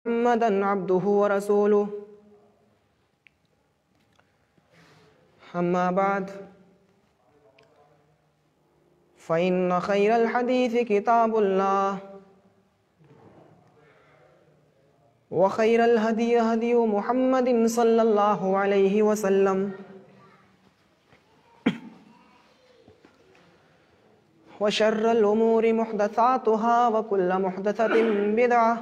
محمدا عبده ورسوله أما بعد فإن خير الحديث كتاب الله وخير الهدي هدي محمد صلى الله عليه وسلم وشر الأمور محدثاتها وكل محدثة بدعة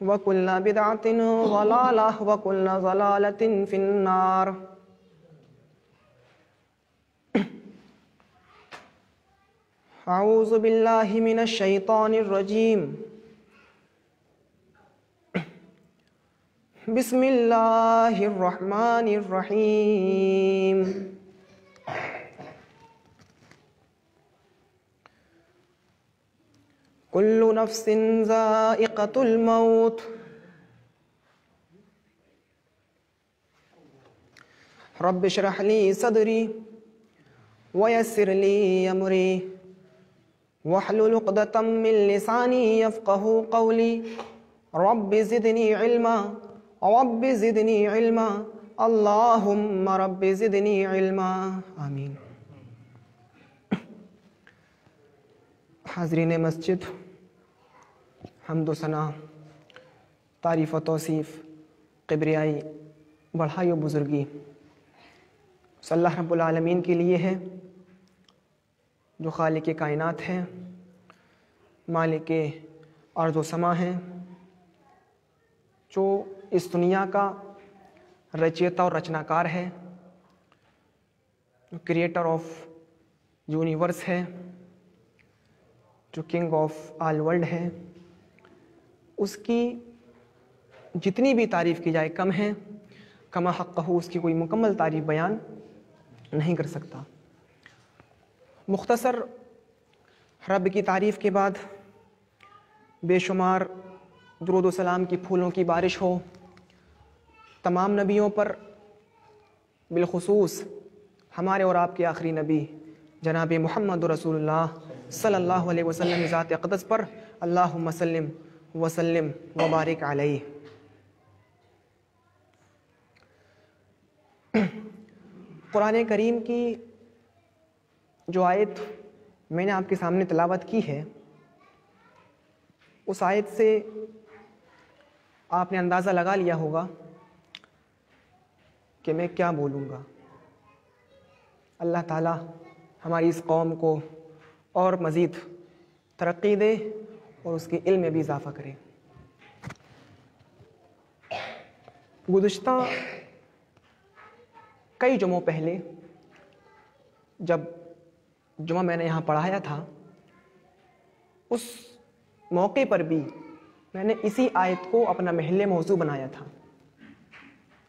وكل بدعة ضلالة وكل ضلالة في النار. أعوذ بالله من الشيطان الرجيم. بسم الله الرحمن الرحيم. كل نفس ذائقة الموت. رب اشرح لي صدري ويسر لي أمري واحلل عقدة من لساني يفقهوا قولي. رب زدني علما رب زدني علما اللهم رب زدنی علما آمین. حاضرین مسجد، حمد و ثنا، تعریف و توصیف، کبریائی، بڑھائی و بزرگی صلی اللہ رب العالمین کے لیے ہے، جو خالق کائنات ہیں، مالک ارض و سما ہیں، جو اس دنیا کا رچیتا اور رچنا کار ہے، جو کریٹر آف یونیورس ہے، جو کنگ آف آل ورلڈ ہے. اس کی جتنی بھی تعریف کی جائے کم ہے. کما حقہ، اس کی کوئی مکمل تعریف بیان نہیں کر سکتا. مختصر رب کی تعریف کے بعد بے شمار درود و سلام کی پھولوں کی بارش ہو تمام نبیوں پر، بالخصوص ہمارے اور آپ کے آخری نبی جناب محمد رسول اللہ صلی اللہ علیہ وسلم ذات اقدس پر. اللہم سلم وسلم وبارک علیہ. قرآن کریم کی جو آیت میں نے آپ کے سامنے تلاوت کی ہے، اس آیت سے آپ نے اندازہ لگا لیا ہوگا کہ میں کیا بولوں گا. اللہ تعالیٰ ہماری اس قوم کو اور مزید ترقی دے اور اس کے علم میں بھی اضافہ کرے. گزشتہ کئی جمعوں پہلے جب جمعہ میں نے یہاں پڑھایا تھا، اس موقع پر بھی میں نے اسی آیت کو اپنا محل موضوع بنایا تھا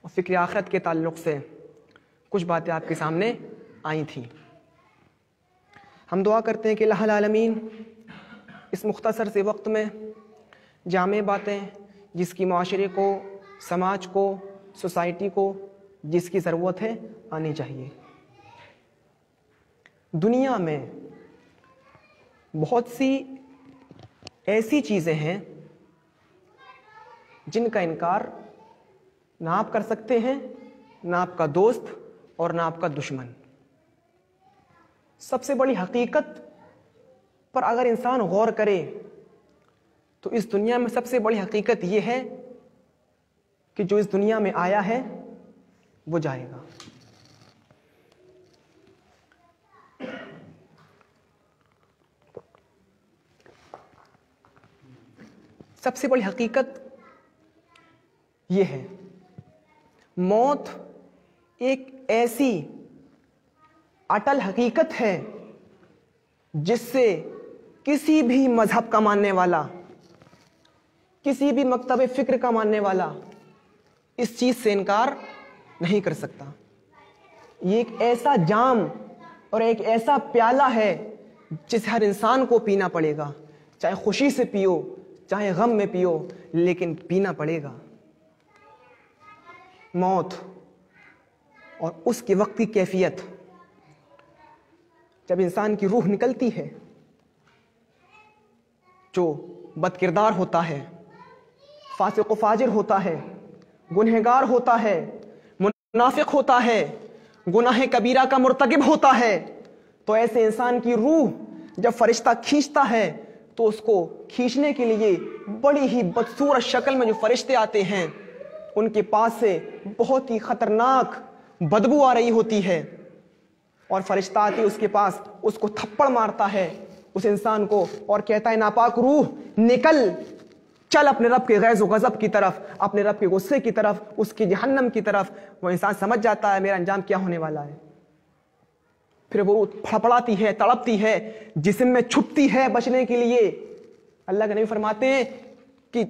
اور فکر آخرت کے تعلق سے کچھ باتیں آپ کے سامنے آئی تھیں. ہم دعا کرتے ہیں کہ الہ العالمین اس مختصر سے وقت میں جامع باتیں، جس کی معاشرے کو، سماج کو، سوسائٹی کو جس کی ضرورت ہے، آنی چاہیے. دنیا میں بہت سی ایسی چیزیں ہیں جن کا انکار نہ آپ کر سکتے ہیں، نہ آپ کا دوست اور نہ آپ کا دشمن. سب سے بڑی حقیقت پر اگر انسان غور کرے تو اس دنیا میں سب سے بڑی حقیقت یہ ہے کہ جو اس دنیا میں آیا ہے وہ جائے گا. سب سے بڑی حقیقت یہ ہے، موت ایک ایسی اٹل حقیقت ہے جس سے کسی بھی مذہب کا ماننے والا، کسی بھی مکتب فکر کا ماننے والا اس چیز سے انکار نہیں کر سکتا. یہ ایک ایسا جام اور ایک ایسا پیالہ ہے جسے ہر انسان کو پینا پڑے گا، چاہے خوشی سے پیو چاہے غم میں پیو، لیکن پینا پڑے گا. موت اور اس کے وقت کی کیفیت، جب انسان کی روح نکلتی ہے جو بد کردار ہوتا ہے، فاسق و فاجر ہوتا ہے، گنہگار ہوتا ہے، منافق ہوتا ہے، گناہ کبیرہ کا مرتکب ہوتا ہے، تو ایسے انسان کی روح جب فرشتہ کھینچتا ہے تو اس کو کھینچنے کے لیے بڑی ہی بدصورت شکل میں جو فرشتے آتے ہیں ان کے پاس سے بہت ہی خطرناک بدبو آ رہی ہوتی ہے، اور فرشتہ آتی اس کے پاس، اس کو تھپڑ مارتا ہے اس انسان کو اور کہتا ہے ناپاک روح نکل، چل اپنے رب کے غیظ و غضب کی طرف، اپنے رب کے غصے کی طرف، اس کی جہنم کی طرف۔ وہ انسان سمجھ جاتا ہے میرا انجام کیا ہونے والا ہے، پھر وہ پھڑپڑاتی ہے، تڑپتی ہے، جسم میں چھپتی ہے بچنے کے لیے۔ اللہ کے نبی فرماتے ہیں کہ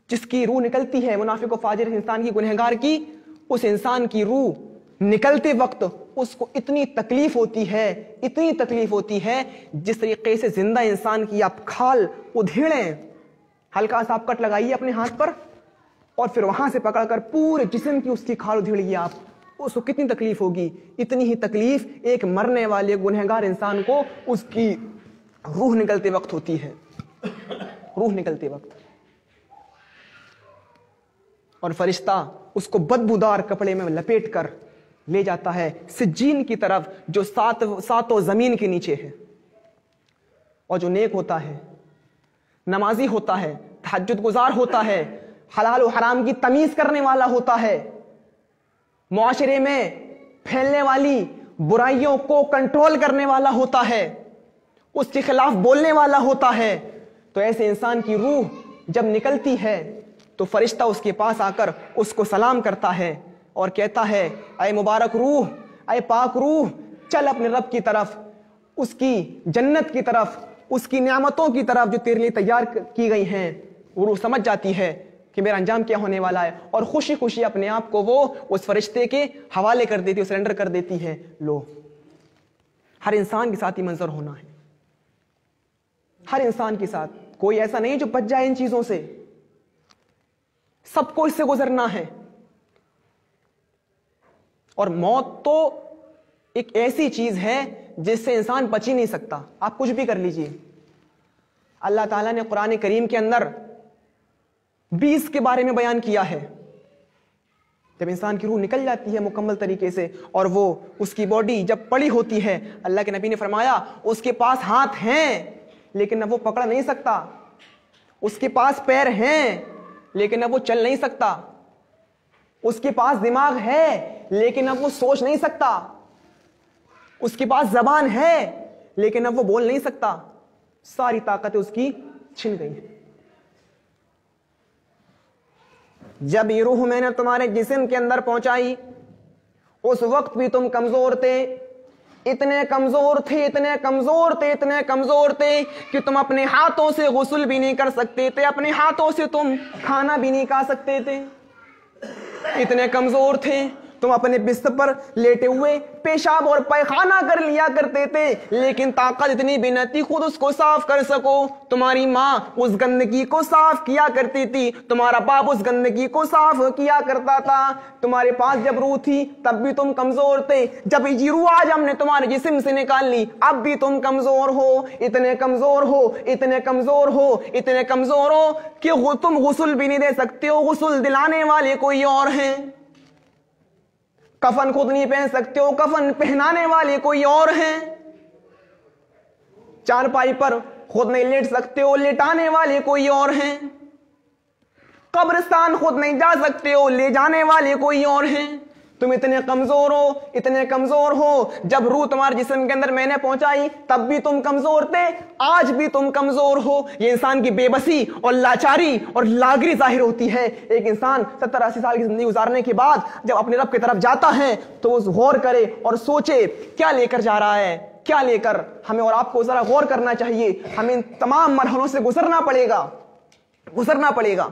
جس کی روح نکلتی ہے منافق و فاجر انسان کی، گنہگار کی، اس انسان کی روح نکلتے وقت اس کو اتنی تکلیف ہوتی ہے، اتنی تکلیف ہوتی ہے جس طریقے سے زندہ انسان کی آپ کھال ادھیڑیں، ہلکا سا آپ کٹ لگائیے اپنے ہاتھ پر اور پھر وہاں سے پکڑ کر پورے جسم کی اس کی کھال ادھیڑیے آپ، اس کو کتنی تکلیف ہوگی۔ اتنی ہی تکلیف ایک مرنے والے گنہگار انسان کو اس کی روح نکلتے وقت ہوتی ہے، روح نکلتے وقت۔ اور فرشتہ اس کو بدبودار کپڑے میں لپیٹ کر لے جاتا ہے سجین کی طرف جو ساتوں زمین کے نیچے ہے۔ اور جو نیک ہوتا ہے، نمازی ہوتا ہے، تہجد گزار ہوتا ہے، حلال و حرام کی تمیز کرنے والا ہوتا ہے، معاشرے میں پھیلنے والی برائیوں کو کنٹرول کرنے والا ہوتا ہے، اس کے خلاف بولنے والا ہوتا ہے، تو ایسے انسان کی روح جب نکلتی ہے تو فرشتہ اس کے پاس آ کر اس کو سلام کرتا ہے اور کہتا ہے اے مبارک روح، اے پاک روح، چل اپنے رب کی طرف، اس کی جنت کی طرف، اس کی نعمتوں کی طرف جو تیرے لیے تیار کی گئی ہیں۔ وہ روح سمجھ جاتی ہے کہ میرا انجام کیا ہونے والا ہے، اور خوشی خوشی اپنے آپ کو وہ اس فرشتے کے حوالے کر دیتی ہے، سرنڈر کر دیتی ہے۔ لو، ہر انسان کے ساتھ ہی منظر ہونا ہے، ہر انسان کے ساتھ، کوئی ایسا نہیں جو بچ جائے ان چیزوں سے، سب کو اس سے گزرنا ہے۔ اور موت تو ایک ایسی چیز ہے جس سے انسان بچ ہی نہیں سکتا، آپ کچھ بھی کر لیجئے۔ اللہ تعالیٰ نے قرآن کریم کے اندر 20 کے بارے میں بیان کیا ہے۔ جب انسان کی روح نکل جاتی ہے مکمل طریقے سے اور وہ اس کی باڈی جب پڑی ہوتی ہے، اللہ کے نبی نے فرمایا اس کے پاس ہاتھ ہیں لیکن اب وہ پکڑ نہیں سکتا، اس کے پاس پیر ہیں لیکن اب وہ چل نہیں سکتا، اس کے پاس دماغ ہے لیکن اب وہ سوچ نہیں سکتا، اس کے پاس زبان ہے لیکن اب وہ بول نہیں سکتا، ساری طاقتیں اس کی چھن گئی ہیں۔ جب یہ روح میں نے تمہارے جسم کے اندر پہنچائی اس وقت بھی تم کمزور تھے، اتنے کمزور تھے، اتنے کمزور تھے، اتنے کمزور تھے کہ تم اپنے ہاتھوں سے غسل بھی نہیں کر سکتے تھے، اپنے ہاتھوں سے تم کھانا بھی نہیں کھا سکتے تھے، اتنے کمزور تھے۔ تم اپنے بستر پر لیٹے ہوئے پیشاب اور پیخانہ کر لیا کرتے تھے، لیکن طاقت اتنی بھی نہ تھی خود اس کو صاف کر سکو۔ تمہاری ماں اس گندگی کو صاف کیا کرتی تھی، تمہارا باپ اس گندگی کو صاف کیا کرتا تھا، تمہارے پاس جب روح تھی تب بھی تم کمزور تھے، جب یہ روح آج ہم نے تمہارے جسم سے نکال لی اب بھی تم کمزور ہو، اتنے کمزور ہو، اتنے کمزور ہو، اتنے کمزور ہو کہ تم غسل بھی نہیں دے سکتے ہو، غسل دلانے والے کوئی اور ہیں، کفن خود نہیں پہن سکتے ہو، کفن پہنانے والے کوئی اور ہیں، چارپائی پر خود نہیں لیٹ سکتے ہو، لیٹانے والے کوئی اور ہیں، قبرستان خود نہیں جا سکتے ہو، لے جانے والے کوئی اور ہیں۔ تم اتنے کمزور ہو، اتنے کمزور ہو، جب روح تمہارے جسم کے اندر میں نے پہنچائی تب بھی تم کمزور تھے، آج بھی تم کمزور ہو۔ یہ انسان کی بے بسی اور لاچاری اور لاغری ظاہر ہوتی ہے۔ ایک انسان 70-80 سال کی زندگی گزارنے کے بعد جب اپنے رب کی طرف جاتا ہے تو وہ غور کرے اور سوچے کیا لے کر جا رہا ہے، کیا لے کر۔ ہمیں اور آپ کو ذرا غور کرنا چاہیے، ہمیں ان تمام مرحلوں سے گزرنا پڑے گا۔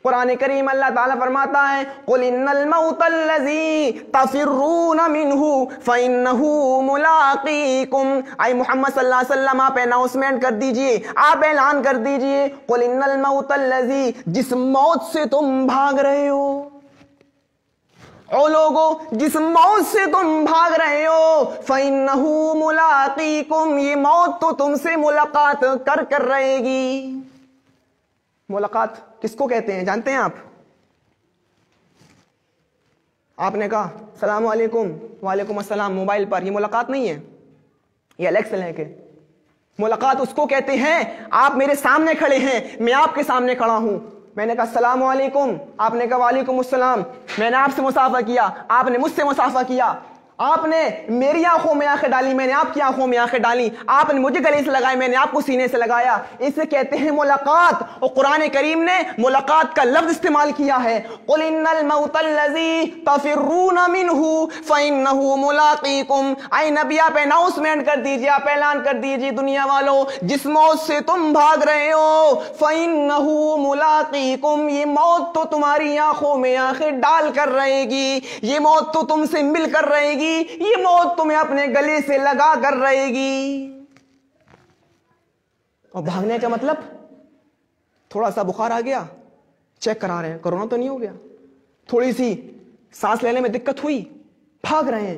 قرآن کریم اللہ تعالیٰ فرماتا ہے قُلْ إِنَّ الْمَوْتَ الَّذِي تَفِرُّونَ مِنْهُ فَإِنَّهُ مُلَاقِيكُمْ۔ اے محمد صلی اللہ علیہ وسلم آپ اناؤنسمنٹ کر دیجئے، آپ اعلان کر دیجئے، قُلْ إِنَّ الْمَوْتَ الَّذِي، جس موت سے تم بھاگ رہے ہو، او لوگو جس موت سے تم بھاگ رہے ہو فَإِنَّهُ مُلَاقِيكُمْ، یہ موت تو تم سے ملاقات کر کر رہے گی۔ ملاقات کس کو کہتے ہیں جانتے ہیں آپ؟ آپ نے کہا السلام علیکم، وعلیکم السلام موبائل پر، یہ ملاقات نہیں ہے، یہ الیکسل ہے کہ ملاقات اس کو کہتے ہیں آپ میرے سامنے کھڑے ہیں، میں آپ کے سامنے کھڑا ہوں، میں نے کہا السلام علیکم، آپ نے کہا وعلیکم السلام، میں نے آپ سے مصافحہ کیا، آپ نے مجھ سے مصافحہ کیا، آپ نے میری آنکھوں میں آنکھیں ڈالی، میں نے آپ کی آنکھوں میں آنکھیں ڈالی، آپ نے مجھے گلے سے لگائے، میں نے آپ کو سینے سے لگایا، اسے کہتے ہیں ملاقات۔ اور قرآن کریم نے ملاقات کا لفظ استعمال کیا ہے، قُلْ إِنَّ الْمَوْتَ الَّذِي تَفِرُّونَ مِنْهُ فَإِنَّهُ مُلَاقِيكُمْ، اے نبی آپ اناؤنسمنٹ کر دیجئے، آپ اعلان کر دیجئے دنیا والوں، جس موت سے تم بھاگ رہے ہو فَإِنَّهُ مُلَاقِيكُمْ، یہ موت تو تمہاری آنکھوں میں آنکھیں ڈال کر رہے گی، یہ موت تو تم سے مل کر رہے گی، یہ موت تمہیں اپنے گلے سے لگا کر رہے گی۔ اور بھاگنے کا مطلب تھوڑا سا بخار آ گیا چیک کرا رہے ہیں کورونا تو نہیں ہو گیا، تھوڑی سی سانس لینے میں دقت ہوئی بھاگ رہے ہیں،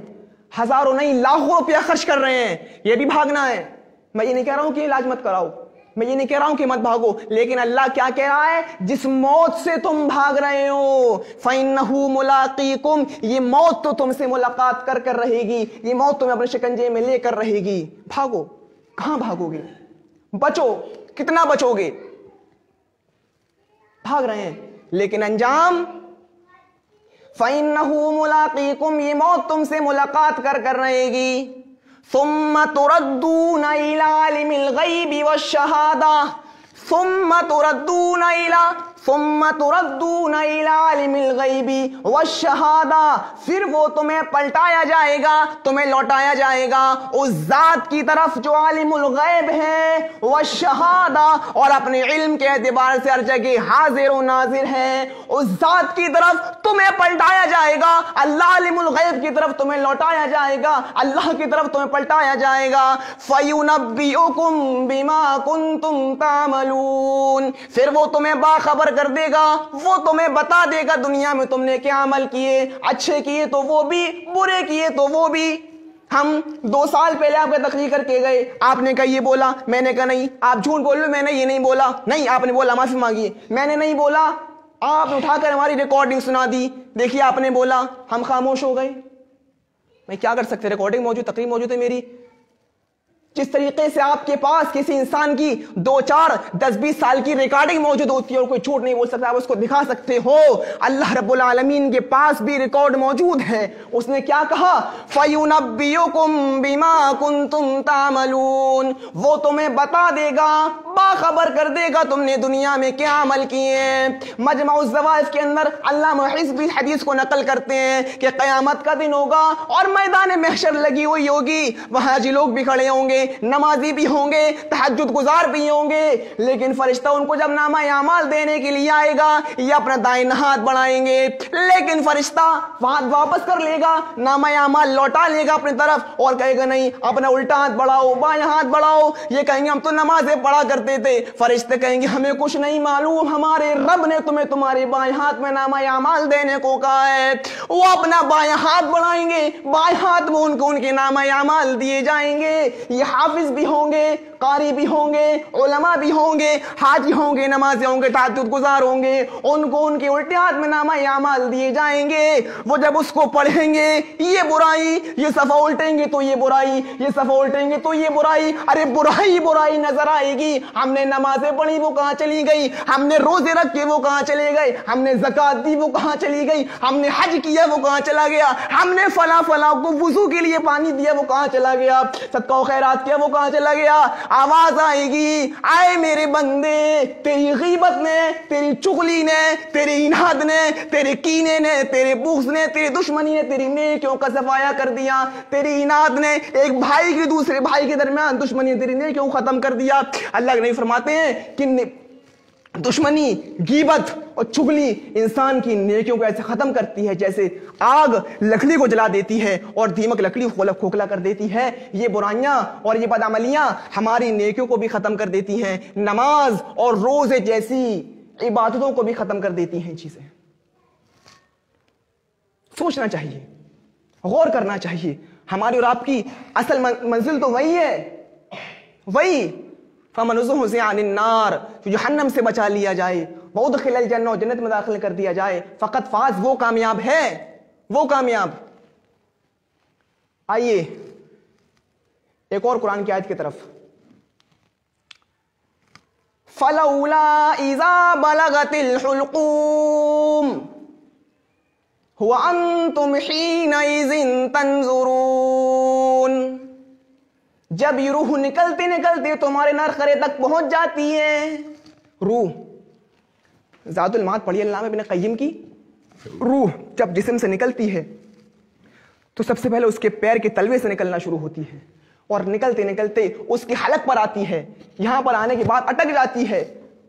ہزاروں نہیں لاکھوں روپیہ خرچ کر رہے ہیں، یہ بھی بھاگنا ہے۔ میں یہ نہیں کہہ رہا ہوں کہ علاج مت کراؤ، میں یہ نہیں کہہ رہا ہوں کہ مت بھاگو، لیکن اللہ کیا کہہ رہا ہے؟ جس موت سے تم بھاگ رہے ہو فَإِنَّهُ مُلَاقِيكُمْ، یہ موت تو تم سے ملاقات کر کر رہے گی، یہ موت تمہیں اپنے شکنجے میں لے کر رہے گی۔ بھاگو، کہاں بھاگو گے؟ بچو، کتنا بچو گے؟ بھاگ رہے ہیں لیکن انجام فَإِنَّهُ مُلَاقِيكُمْ، یہ موت تم سے ملاقات کر کر رہے گی۔ ثُمَّ تُرَدُّونَ إِلَىٰ عَالِمِ الْغَيْبِ وَالشَّهَادَةِ، ثُمَّ تُرَدُّونَ إِلَىٰ عَالِمِ الْغَيْبِ وَالشَّهَادَةِ، پھر وہ تمہیں پلٹایا جائے گا، تمہیں لوٹایا جائے گا اس ذات کی طرف جو عالم الغیب ہے، والشہادہ، اور اپنے علم کے اعتبار سے ہر جگہ حاضر و ناظر ہے، اس ذات کی طرف تمہیں پلٹایا جائے گا، اللہ عالم الغیب کی طرف تمہیں لوٹایا جائے گا، اللہ کی طرف تمہیں پلٹایا جائے گا۔ فَيُنَبِّئُكُم بِمَا كُنتُمْ تَعْمَلُونَ، پھر وہ تمہیں باخبر کر دے گا، وہ تمہیں بتا دے گا دنیا میں تم نے کیا عمل کیے، اچھے کیے تو وہ بھی، برے کیے تو وہ بھی۔ ہم 2 سال پہلے آپ کا تقریر کر کے گئے، آپ نے کہا یہ بولا، میں نے کہا نہیں، آپ جھوٹ بول رہے ہو، میں نے یہ نہیں بولا، نہیں آپ نے بولا معافی مانگیے، میں نے نہیں بولا، آپ نے اٹھا کر ہماری ریکارڈنگ سنا دی، دیکھیے آپ نے بولا، ہم خاموش ہو گئے۔ میں کیا کر سکتے، ریکارڈنگ موجود، تقریر موجود ہے میری۔ جس طریقے سے آپ کے پاس کسی انسان کی 2, 4, 10, 20 سال کی ریکارڈنگ موجود ہوتی ہے اور کوئی جھوٹ نہیں بول سکتا، آپ اس کو دکھا سکتے ہو، اللہ رب العالمین کے پاس بھی ریکارڈ موجود ہے۔ اس نے کیا کہا؟ فَيُنَبِّئُكُم بِمَا كُنتُمْ تَعْمَلُونَ، وہ تمہیں بتا دے گا، باخبر کر دے گا تم نے دنیا میں کیا عمل کیے ہیں۔ مجمع الزوائف کے اندر علامہ حزبی حدیث کو نقل کرتے ہیں کہ قیامت کا دن ہوگا اور میدان محشر لگی ہوئی ہوگی، وہاں جی لوگ بھی کھڑے ہوں گے، نمازی بھی ہوں گے، تہجد گزار بھی ہوں گے، لیکن فرشتہ ان کو جب نامہ اعمال دینے کے لیے آئے گا یہ اپنا دائیں ہاتھ بڑھائیں گے، لیکن فرشتہ ہاتھ واپس کر لے گا، نامہ اعمال لوٹا لے گا اپنی طرف اور کہے گا نہیں اپنا الٹا ہاتھ بڑھاؤ، بائیں ہاتھ بڑھاؤ۔ یہ کہیں گے ہم تو نمازیں پڑھا کرتے تھے، فرشتے کہیں گے ہمیں کچھ نہیں معلوم، ہمارے رب نے تمہیں تمہارے بائیں ہاتھ میں نامہ اعمال دینے کو کہا ہے۔ وہ اپنا بائیں ہاتھ بڑھائیں گے، بائیں ہاتھ میں ان کو ان کے نامہ اعمال دیے جائیں گے۔ یہ حافظ بھی ہوں گے، قاری بھی ہوں گے، علماء بھی ہوں گے، حاجی ہوں گے، نمازی ہوں گے، تہجد گزار ہوں گے، ان کو ان کے الٹے ہاتھ میں نامہ اعمال دیے جائیں گے۔ وہ جب اس کو پڑھیں گے، یہ برائی، یہ صفحہ الٹیں گے تو یہ برائی، یہ صفحہ الٹیں گے تو یہ برائی، ارے برائی برائی نظر آئے گی۔ ہم نے نمازیں پڑھی وہ کہاں چلی گئی، ہم نے روزے رکھے وہ کہاں چلے گئے، ہم نے زکات دی وہ کہاں چلی گئی، ہم نے حج کیا وہ کہاں چلا گیا، ہم نے فلاں فلاں کو وضو کے لیے پانی دیا وہ کہاں چلا گیا، صدقہ و خیرات کیا وہ کہاں چلا گیا۔ آواز آئے گی، آئے میرے بندے، تیری غیبت نے، تیری چغلی نے، تیری اناد نے، تیرے کینے نے، تیرے بغض نے، تیری دشمنی نے تیری نیکیوں کا صفایا کر دیا، تیری اناد نے ایک بھائی کی دوسرے بھائی کے درمیان دشمنی تیری نیکیوں ختم کر دیا۔ اللہ نہیں فرماتے ہیں کہ دشمنی، غیبت اور چغلی انسان کی نیکیوں کو ایسے ختم کرتی ہے جیسے آگ لکڑی کو جلا دیتی ہے اور دیمک لکڑی کو کھوکھلا کر دیتی ہے۔ یہ برائیاں اور یہ بدعملیاں ہماری نیکیوں کو بھی ختم کر دیتی ہیں، نماز اور روزے جیسی عبادتوں کو بھی ختم کر دیتی ہیں چیزیں۔ سوچنا چاہیے, غور کرنا چاہیے. ہماری اور آپ کی اصل منزل تو وہی ہے, وہی فمن زحزح عن النار, جو جہنم سے بچا لیا جائے, وادخل الجنہ, جنت میں داخل کر دیا جائے, فقط فاز, وہ کامیاب ہے, وہ کامیاب. آئیے ایک اور قرآن کی آیت کی طرف. فلولا اذا بلغت الحلقوم وانتم حينئذ تنظرون. جب یہ روح نکلتی نکلتی تمہارے نرخرے تک پہنچ جاتی ہے. روح, زاد المعاد پڑھی علامہ ابن قیم کی. روح جب جسم سے نکلتی ہے تو سب سے پہلے اس کے پیر کے تلوے سے نکلنا شروع ہوتی ہے, اور نکلتے نکلتے اس کی حلق پر آتی ہے, یہاں پر آنے کے بعد اٹک جاتی ہے,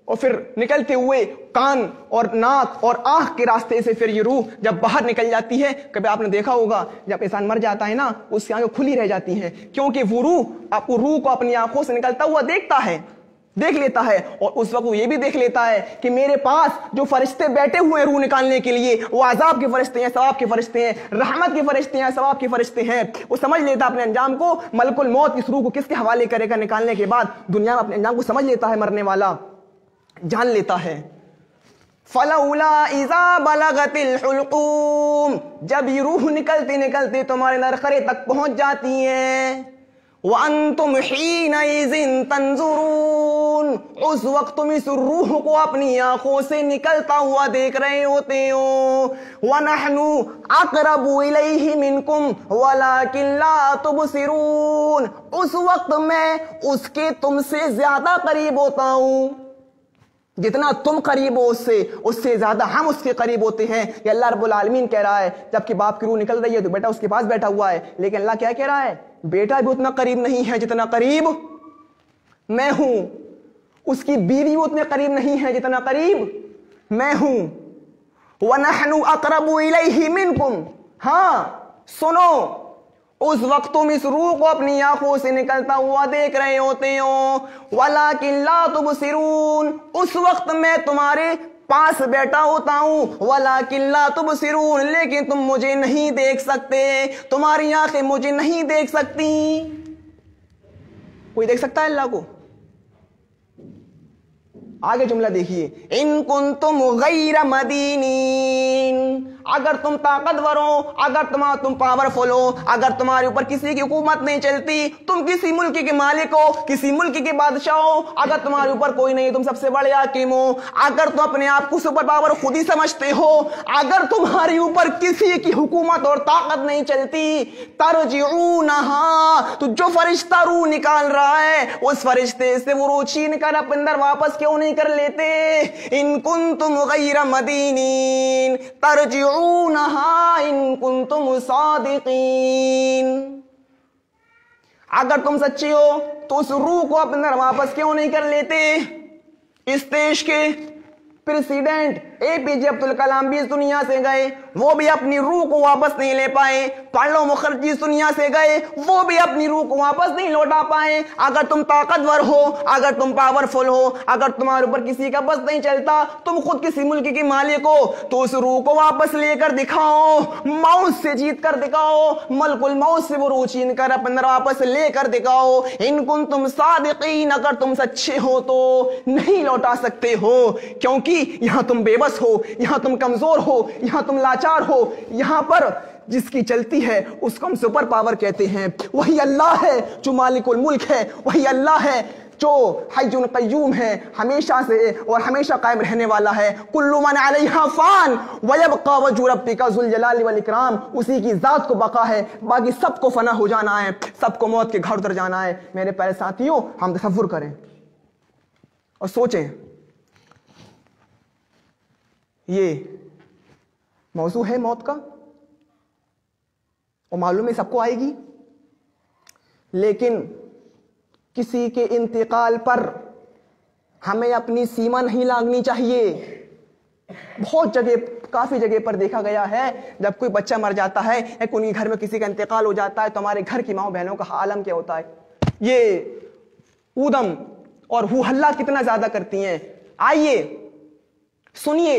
اور پھر نکلتے ہوئے کان اور ناک اور آنکھ کے راستے سے پھر یہ روح جب باہر نکل جاتی ہے. کبھی آپ نے دیکھا ہوگا جب انسان مر جاتا ہے نا, اس کی آنکھیں کھلی رہ جاتی ہیں, کیونکہ وہ روح کو اپنی آنکھوں سے نکلتا ہوا دیکھتا ہے, دیکھ لیتا ہے, اور اس وقت وہ یہ بھی دیکھ لیتا ہے کہ میرے پاس جو فرشتے بیٹھے ہوئے ہیں روح نکالنے کے لیے, وہ عذاب کے فرشتے ہیں, ثواب کے فرشتے ہیں, رحمت کے فرشتے ہیں, ثواب کے فرشتے ہیں. وہ سمجھ لیتا اپنے انجام کو, ملک الموت اس روح کو کس کے حوالے کرے گا نکالنے کے بعد. دنیا میں اپنے انجام کو سمجھ لیتا ہے, مرنے والا جان لیتا ہے. فلولا اذا بلغت الحلقوم, جب یہ روح نکلتے نکلتے تمہارے نرخرے تک پہنچ جاتی ہے. وانتم حینئذ تنظرون, اس وقت تم اس روح کو اپنی آنکھوں سے نکلتا ہوا دیکھ رہے ہوتے ہو. ونحن اقرب الیہ منکم ولکن لا تبصرون, اس وقت میں اس کے تم سے زیادہ قریب ہوتا ہوں. جتنا تم قریب ہو اس سے زیادہ ہم اس کے قریب ہوتے ہیں. یہ اللہ رب العالمین کہہ رہا ہے. جبکہ باپ کی روح نکل رہی ہے تو بیٹا اس کے پاس بیٹھا ہوا ہے, لیکن اللہ کیا کہہ رہا ہے, بیٹا بھی اتنا قریب نہیں ہے جتنا قریب میں ہوں. اس کی بیوی بھی اتنے قریب نہیں ہے جتنا قریب میں ہوں. وَنَحْنُ أَقْرَبُ إِلَيْهِ مِنْكُمْ, ہاں سنو, اس وقت تم اس روح کو اپنی آنکھوں سے نکلتا ہوا دیکھ رہے ہوتے ہو. وَلَكِنْ لَا تُبْصِرُونَ, اس وقت میں تمہارے پاس بیٹھا ہوتا ہوں. وَلَكِنْ لَا تُبْصِرُونَ, لیکن تم مجھے نہیں دیکھ سکتے, تمہاری آنکھیں مجھے نہیں دیکھ سکتی. کوئی دیکھ سکتا ہے اللہ کو؟ آگے جملہ دیکھیے, ان کنتم غیر مدینین, اگر تم طاقتور ہو, اگر تم پاورفل ہو, اگر تمہارے اوپر کسی کی حکومت نہیں چلتی, تم کسی ملک کے مالک ہو, کسی ملک کے بادشاہ ہو, اگر تمہارے اوپر کوئی نہیں, تم سب سے بڑے حاکم ہو, اگر تم اپنے آپ کو سپر پاور خود ہی سمجھتے ہو, اگر تمہارے اوپر کسی کی حکومت اور طاقت نہیں چلتی, ترجعونہا, تو جو فرشتہ روح نکال رہا ہے اس فرشتے سے وہ روح چھین کر اپنے اندر واپس کیوں نہیں کر لیتے؟ ان کنتم غیر مدینین ترجعونہا ان کنتم صادقین, اگر تم سچے ہو تو اس روح کو اپنے اندر واپس کیوں نہیں کر لیتے؟ اس دیش کے پریسیڈنٹ اے پی جے عبدالکلام بھی اس دنیا سے گئے, وہ بھی اپنی روح کو واپس نہیں لے پائے. پرلو مکھرجی اس دنیا سے گئے, وہ بھی اپنی روح کو واپس نہیں لوٹا پائے. اگر تم طاقتور ہو, اگر تم پاورفل ہو, اگر تمہارے اوپر کسی کا بس نہیں چلتا, تم خود کسی ملک کے مالک ہو, تو اس روح کو واپس لے کر دکھاؤ, موت سے جیت کر دکھاؤ, ملک الموت سے وہ روح چھین کر اپنے اندر واپس لے کر دکھاؤ. ان کنتم صادقین, اگر تم سچے ہو تو نہیں لوٹا سکتے ہو, کیونکہ یہاں تم بے بس ہو, یہاں تم کمزور ہو, یہاں تم لاچار ہو. یہاں پر جس کی چلتی ہے اس کو ہم سپر پاور کہتے ہیں. وہی اللہ ہے جو مالک الملک ہے, وہی اللہ ہے جو حی قیوم ہے, ہمیشہ سے اور ہمیشہ قائم رہنے والا ہے. کل من علیہا فان ویبقى وجہ ربک ذو الجلال والاکرام, اسی کی ذات کو بقا ہے, باقی سب کو فنا ہو جانا ہے, سب کو موت کے گھر اتر جانا ہے. میرے پیارے ساتھیوں, ہم تصور کریں اور سوچیں, یہ موضوع ہے موت کا, اور معلوم ہے سب کو آئے گی, لیکن کسی کے انتقال پر ہمیں اپنی سیما نہیں لانگنی چاہیے. بہت جگہ, کافی جگہ پر دیکھا گیا ہے, جب کوئی بچہ مر جاتا ہے یا کوئی گھر میں کسی کا انتقال ہو جاتا ہے تو ہمارے گھر کی ماں بہنوں کا عالم کیا ہوتا ہے, یہ اودم اور ہو ہلا کتنا زیادہ کرتی ہیں. آئیے سنیے,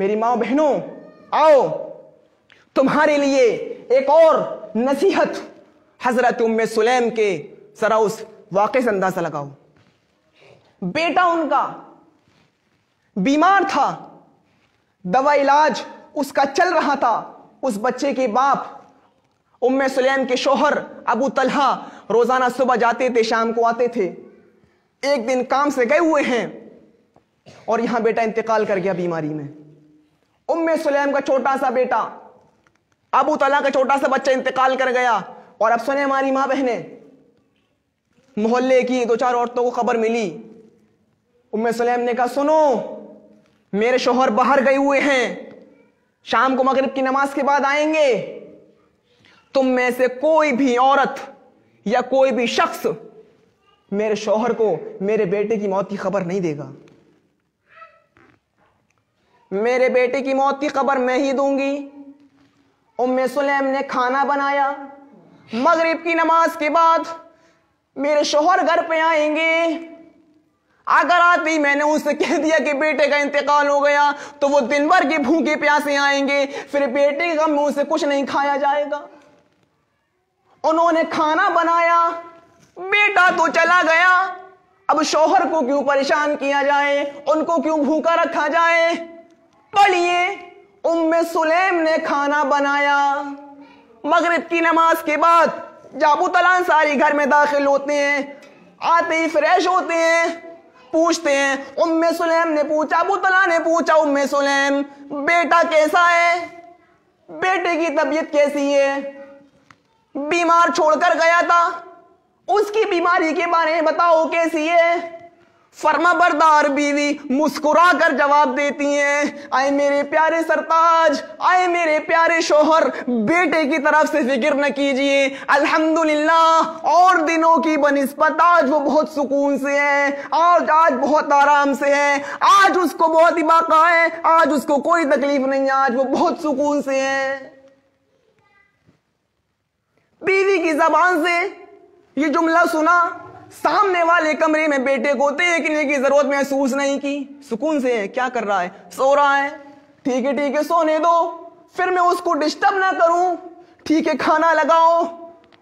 میری ماں بہنوں آؤ تمہارے لیے ایک اور نصیحت حضرت ام سلیم کے ذرا اس واقعے سے اندازہ لگاؤ. بیٹا ان کا بیمار تھا, دوا علاج اس کا چل رہا تھا. اس بچے کے باپ ام سلیم کے شوہر ابو طلحہ روزانہ صبح جاتے تھے, شام کو آتے تھے. ایک دن کام سے گئے ہوئے ہیں اور یہاں بیٹا انتقال کر گیا بیماری میں. ام سلیم کا چھوٹا سا بیٹا, ابو طلحہ کا چھوٹا سا بچہ انتقال کر گیا. اور اب سنیں ہماری ماں بہنیں, محلے کی 2-4 عورتوں کو خبر ملی. ام سلیم نے کہا سنو, میرے شوہر باہر گئے ہوئے ہیں, شام کو مغرب کی نماز کے بعد آئیں گے. تم میں سے کوئی بھی عورت یا کوئی بھی شخص میرے شوہر کو میرے بیٹے کی موت کی خبر نہیں دے گا. میرے بیٹے کی موت کی خبر میں ہی دوں گی. ام سلیم نے کھانا بنایا. مغرب کی نماز کے بعد میرے شوہر گھر پہ آئیں گے. اگر آتی میں نے اسے کہہ دیا کہ بیٹے کا انتقال ہو گیا تو وہ دن بھر کے بھوکے پیاسے آئیں گے, پھر بیٹے کے غم میں اسے کچھ نہیں کھایا جائے گا. انہوں نے کھانا بنایا, بیٹا تو چلا گیا, اب شوہر کو کیوں پریشان کیا جائے, ان کو کیوں بھوکا رکھا جائے. پڑھیے, ام سلیم نے کھانا بنایا. مغرب کی نماز کے بعد جب ابو طلحہ ساری گھر میں داخل ہوتے ہیں, آتے ہی فریش ہوتے ہیں, پوچھتے ہیں. ام سلیم نے پوچھا, ابو طلحہ نے پوچھا, ام سلیم بیٹا کیسا ہے, بیٹے کی طبیعت کیسی ہے, بیمار چھوڑ کر گیا تھا, اس کی بیماری کے بارے میں بتاؤ کیسی ہے. فرما بردار بیوی مسکرا کر جواب دیتی ہیں, آئے میرے پیارے سرتاج, آئے میرے پیارے شوہر, بیٹے کی طرف سے فکر نہ کیجئے, الحمدللہ اور دنوں کی بنسبت آج وہ بہت سکون سے ہے, آج بہت آرام سے ہے, آج اس کو بہت ہی باقا ہے, آج اس کو کوئی تکلیف نہیں ہے, آج وہ بہت سکون سے ہے. بیوی کی زبان سے یہ جملہ سنا, سامنے والے کمرے میں بیٹے کو دیکھنے کی ضرورت محسوس نہیں کی. سکون سے ہے, کیا کر رہا ہے, سو رہا ہے, ٹھیک ہے سونے دو, پھر میں اس کو ڈسٹرب نہ کروں, ٹھیک ہے کھانا لگاؤ.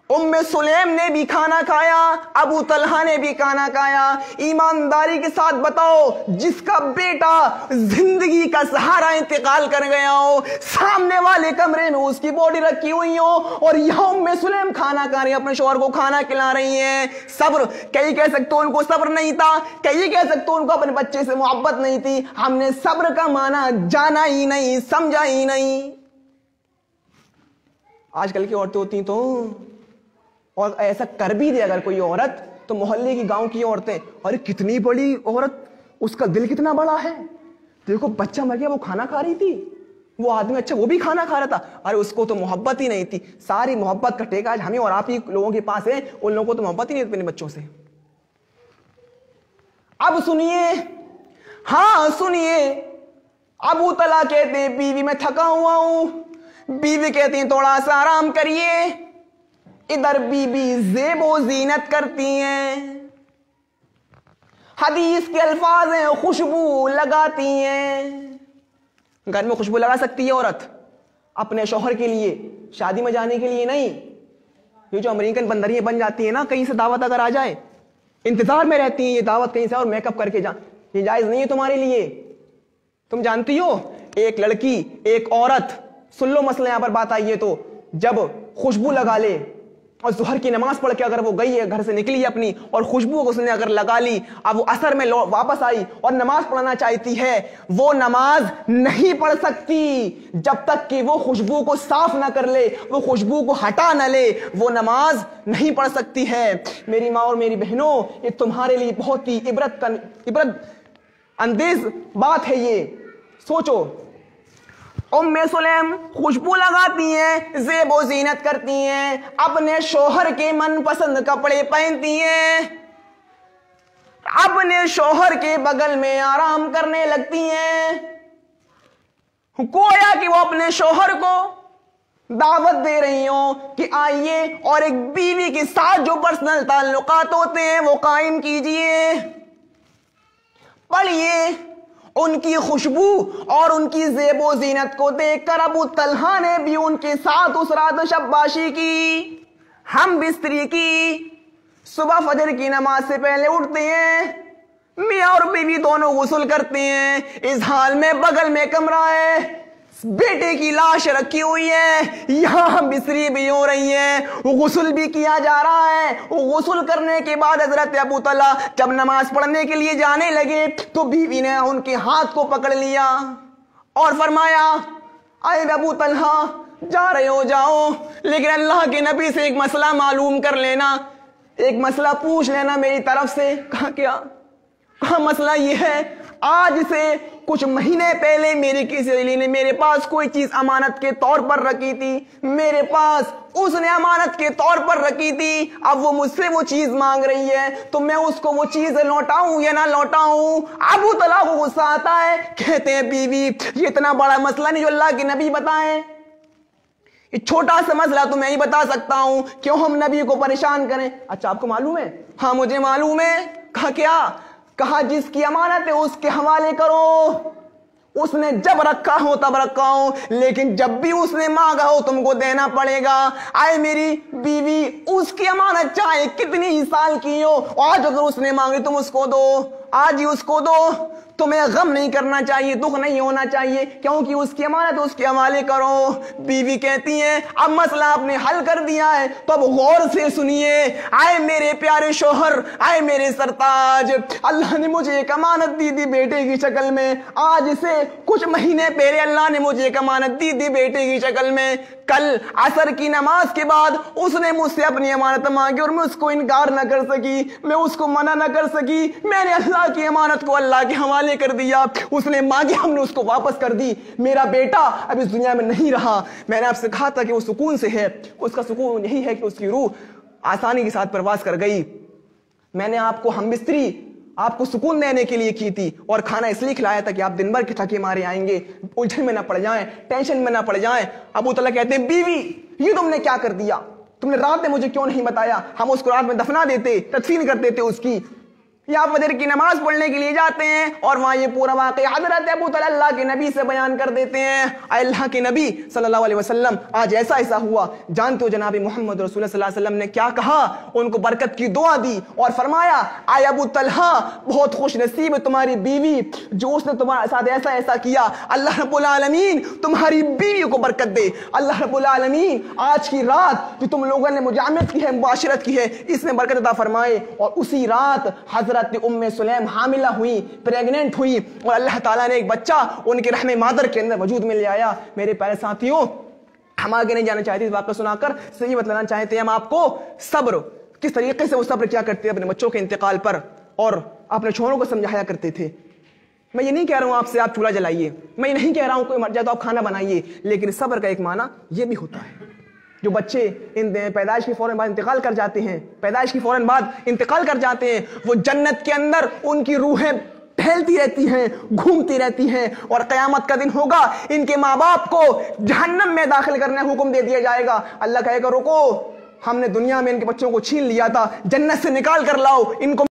ام سلیم نے بھی کھانا کھایا, ابو طلحہ نے بھی کھانا کھایا. ایمانداری کے ساتھ بتاؤ, جس کا بیٹا زندگی کا سہارا انتقال کر گیا ہو, سامنے والے کمرے میں اس کی باڈی رکھی ہوئی ہو, اور یہاں ام سلیم کھانا کھا رہی ہیں, اپنے شوہر کو کھانا کھلا رہی ہیں. صبر, کئی کہہ سکتے ہو ان کو صبر نہیں تھا, کئی کہہ سکتے ہو ان کو اپنے بچے سے محبت نہیں تھی. ہم نے صبر کا معنی جانا ہی نہیں, سمجھا ہی نہیں. آج کل کی عورتیں ہوتی تو, اور ایسا کر بھی دے اگر کوئی عورت, تو محلے کی گاؤں کی عورتیں, ارے کتنی بڑی عورت, اس کا دل کتنا بڑا ہے, دیکھو بچہ مر گیا وہ کھانا کھا رہی تھی, وہ آدمی اچھا وہ بھی کھانا کھا رہا تھا, ارے اس کو تو محبت ہی نہیں تھی. ساری محبت کا ٹیکا آج ہمیں اور آپ ہی لوگوں کے پاس ہے, ان لوگوں کو تو محبت ہی نہیں اپنے بچوں سے. اب سنیے, ہاں سنیے, ابو طلحہ کہتے ہیں بیوی میں تھکا ہوا ہوں, بیوی کہتی ہیں تھوڑا سا آرام کریے. ادھر بیوی زیب و زینت کرتی ہیں, حدیث کے الفاظ ہیں خوشبو لگاتی ہیں. گھر میں خوشبو لگا سکتی ہے عورت اپنے شوہر کے لیے, شادی میں جانے کے لیے نہیں. یہ جو امریکن بندریاں بن جاتی ہیں نا, کہیں سے دعوت اگر آ جائے انتظار میں رہتی ہیں, یہ دعوت کہیں سے اور میک اپ کر کے یہ جائز نہیں ہے تمہارے لیے. تم جانتی ہو ایک لڑکی ایک عورت, سن لو مسئلہ یہاں پر بات آئی ہے تو, جب خوشبو لگا لے اور ظہر کی نماز پڑھ کے اگر وہ گئی ہے, گھر سے نکلی اپنی, اور خوشبو کو اس نے اگر لگا لی, اب وہ عصر میں واپس آئی اور نماز پڑھنا چاہتی ہے, وہ نماز نہیں پڑھ سکتی جب تک کہ وہ خوشبو کو صاف نہ کر لے, وہ خوشبو کو ہٹا نہ لے, وہ نماز نہیں پڑھ سکتی ہے. میری ماں اور میری بہنوں, یہ تمہارے لیے بہت ہی عبرت اندیز بات ہے. یہ سوچو, ام سلیم خوشبو لگاتی ہیں, زیب و زینت کرتی ہیں, اپنے شوہر کے من پسند کپڑے پہنتی ہیں, اپنے شوہر کے بغل میں آرام کرنے لگتی ہیں, گویا کہ وہ اپنے شوہر کو دعوت دے رہی ہوں کہ آئیے اور ایک بیوی کے ساتھ جو پرسنل تعلقات ہوتے ہیں وہ قائم کیجئے. پڑھیے, ان کی خوشبو اور ان کی زیب و زینت کو دیکھ کر ابو طلحہ نے بھی ان کے ساتھ اس رات شباشی کی، ہم بستری کی۔ صبح فجر کی نماز سے پہلے اٹھتے ہیں، میاں اور بیوی دونوں غسل کرتے ہیں۔ اس حال میں بغل میں کمرہ ہے، بیٹے کی لاش رکھی ہوئی ہے، یہاں ہم بستری بھی ہو رہی ہے، غسل بھی کیا جا رہا ہے۔ غسل کرنے کے بعد حضرت ابو طلحہ جب نماز پڑھنے کے لیے جانے لگے تو بیوی نے ان کے ہاتھ کو پکڑ لیا اور فرمایا، اے ابو طلحہ جا رہے ہو جاؤ، لیکن اللہ کے نبی سے ایک مسئلہ معلوم کر لینا، ایک مسئلہ پوچھ لینا میری طرف سے۔ کہا کیا؟ کہا مسئلہ یہ ہے، آج سے کچھ مہینے پہلے میرے کسی دلی نے میرے پاس کوئی چیز امانت کے طور پر رکھی تھی، میرے پاس اس نے امانت کے طور پر رکھی تھی، اب وہ مجھ سے وہ چیز مانگ رہی ہے تو میں اس کو وہ چیز لوٹاؤں یا نہ لوٹاؤں؟ ابو طلحہ کو غصہ آتا ہے، کہتے ہیں بیوی یہ اتنا بڑا مسئلہ نہیں جو اللہ کے نبی بتائیں، یہ چھوٹا سا مسئلہ تو میں ہی بتا سکتا ہوں، کیوں ہم نبی کو پریشان کریں؟ اچھا آپ کو معلوم ہے؟ ہاں مجھے معلوم ہے۔ کہا کیا؟ کہا جس کی امانت ہے اس کے حوالے کرو، اس نے جب رکھا ہو تب رکھا ہو، لیکن جب بھی اس نے مانگا ہو تم کو دینا پڑے گا۔ آئے میری بیوی، اس کی امانت چاہے کتنی ہی سال کی ہو، آج اگر اس نے مانگی تم اس کو دو، آج ہی اس کو دو۔ تمہیں غم نہیں کرنا چاہیے، دکھ نہیں ہونا چاہیے، کیونکہ اس کی امانت اس کے حوالے کرو۔ بیوی کہتی ہیں اب مسئلہ آپ نے حل کر دیا ہے تو اب غور سے سنیے، آئے میرے پیارے شوہر، آئے میرے سرتاج، اللہ نے مجھے ایک امانت دی بیٹے کی شکل میں، آج سے کچھ مہینے پہلے اللہ نے مجھے ایک امانت دی بیٹے کی شکل میں۔ کل عصر کی نماز کے بعد اس نے مجھ سے اپنی امانت مانگی اور میں اس کو انکار نہ کر سکی، میں اس کو منع نہ کر سکی، میں نے اللہ کی امانت کو اللہ کے حوالے کر دیا، اس نے مانگی ہم نے اس کو واپس کر دی، میرا بیٹا اب اس دنیا میں نہیں رہا۔ میں نے آپ سے کہا تھا کہ وہ سکون سے ہے، اس کا سکون یہی ہے کہ اس کی روح آسانی کے ساتھ پرواز کر گئی۔ میں نے آپ کو ہم بستری آپ کو سکون دینے کے لیے کی تھی اور کھانا اس لیے کھلایا تھا کہ آپ دن بھر کے تھکے مارے آئیں گے، الجھن میں نہ پڑ جائیں، ٹینشن میں نہ پڑ جائیں۔ ابو طلحہ کہتے ہیں بیوی یہ تم نے کیا کر دیا، تم نے رات میں مجھے کیوں نہیں بتایا، ہم اس کو رات میں دفنا دیتے، تدفین کر دیتے اس کی۔ یا فجر کی نماز پڑھنے کے لیے جاتے ہیں اور وہاں یہ پورا واقعہ حضرت ابو طلحہ اللہ کے نبی سے بیان کر دیتے ہیں، اے اللہ کے نبی صلی اللہ علیہ وسلم آج ایسا ایسا ہوا، جانتے ہو جناب محمد رسول اللہ صلی اللہ علیہ وسلم نے کیا کہا؟ ان کو برکت کی دعا دی اور فرمایا اے ابو طلحہ بہت خوش نصیب ہے تمہاری بیوی جو اس نے تمہارے ساتھ ایسا ایسا کیا، اللہ رب العالمین تمہاری بیوی کو برکت دے، اللہ رب العالمین آج کی رات جو تم لوگوں نے مجامعت کی ہے، معاشرت کی ہے، اس میں برکت عطا فرمائے۔ اور اسی رات حضرت ام سلیم حاملہ ہوئی، پریگننٹ ہوئی اور اللہ تعالیٰ نے ایک بچہ ان کے رحم مادر کے اندر وجود میں لے آیا۔ میرے پیارے ساتھیوں، ہم آگے نہیں جانا چاہتے، اس واقعہ سنا کر صحیح بتلانا چاہتے ہیں ہم آپ کو صبر، کس طریقے سے وہ صبر کیا کرتے ہیں اپنے بچوں کے انتقال پر اور اپنے شوہروں کو سمجھایا کرتے تھے۔ میں یہ نہیں کہہ رہا ہوں آپ سے آپ چولہا جلائیے، میں یہ نہیں کہہ رہا ہوں کوئی مر جائے تو آپ کھانا بنائیے، لیکن صبر کا ایک معنی یہ بھی ہوتا ہے۔ جو بچے پیدائش کے فوراً بعد انتقال کر جاتے ہیں، پیدائش کی فوراً بعد انتقال کر جاتے ہیں، وہ جنت کے اندر ان کی روحیں پھیلتی رہتی ہیں، گھومتی رہتی ہیں، اور قیامت کا دن ہوگا ان کے ماں باپ کو جہنم میں داخل کرنے کا حکم دے دیا جائے گا۔ اللہ کہے گا رکو، ہم نے دنیا میں ان کے بچوں کو چھین لیا تھا، جنت سے نکال کر لاؤ ان کو۔